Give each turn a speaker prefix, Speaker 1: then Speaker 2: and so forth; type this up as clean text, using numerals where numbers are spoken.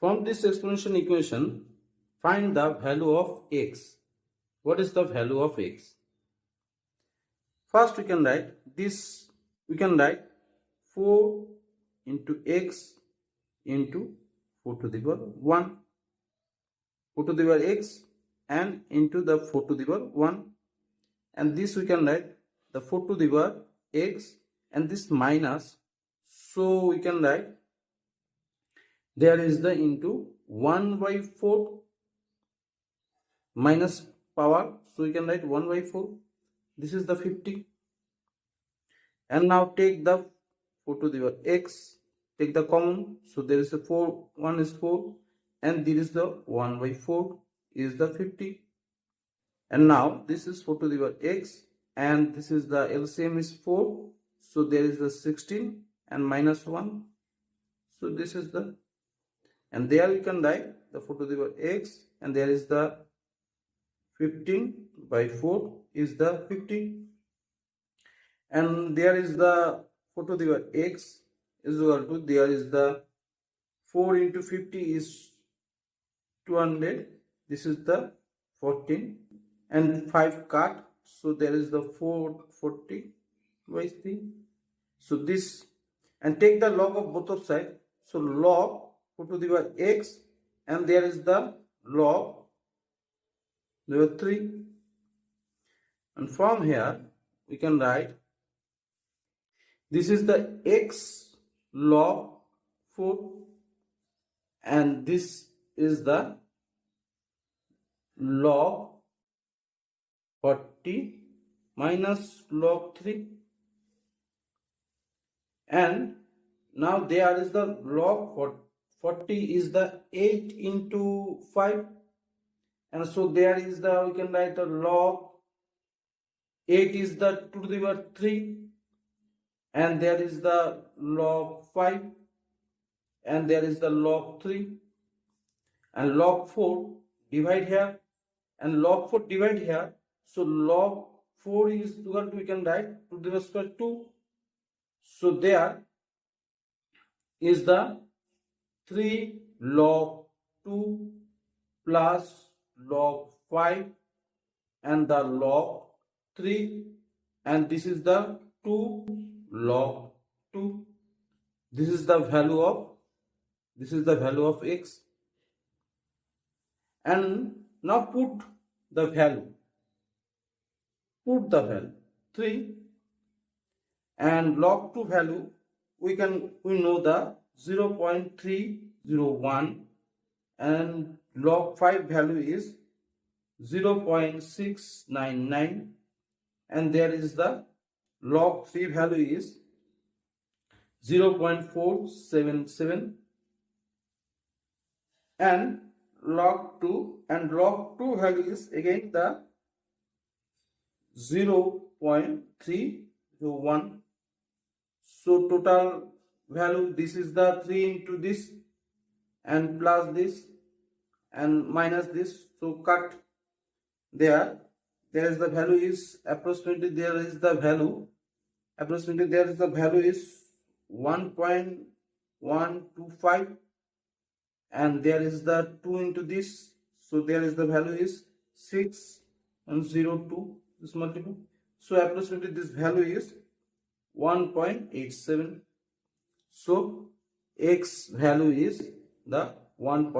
Speaker 1: From this exponential equation, find the value of x. What is the value of x? First we can write this. We can write 4 into x into 4 to the power 1, 4 to the power x, and into the 4 to the power 1, and this we can write the 4 to the power x and this minus, so we can write there is the into 1 by 4 minus power, so we can write 1 by 4. This is the 50, and now take the 4 to the power x, take the common, so there is a 4, 1 is 4, and there is the 1 by 4 is the 50, and now this is 4 to the power x, and this is the LCM is 4, so there is the 16 and minus 1, so this is the, and there we can write the 4 to the power x, and there is the 15 by 4 is the 50, and there is the 4 to the power x is equal to, there is the 4 into 50 is 200, this is the 14, and 5 cut, so there is the 440 by 3, so this, and take the log of both of sides, so log 4 to the power x, and there is the log 3, and from here we can write this is the x log 4, and this is the log 40 minus log 3, and now there is the log 40 is the 8 into 5, and so there is the, we can write the log 8 is the 2 to the power 3, and there is the log 5, and there is the log 3, and log 4 divide here, and log 4 divide here, so log 4 is equal to, we can write 2 to the power square 2, so there is the 3 log 2 plus log 5 and the log 3, and this is the 2 log 2. This is the value of x, and now put the value 3, and log 2 value we know the 0.301, and log 5 value is 0.699, and there is the log 3 value is 0.477, and log 2 value is again the 0.301, so total value, this is the 3 into this and plus this and minus this, so cut there is the value is approximately, there is the value is 1.125, and there is the 2 into this, so there is the value is 6 and 02, this multiple, so approximately this value is 1.87, so x value is the 1.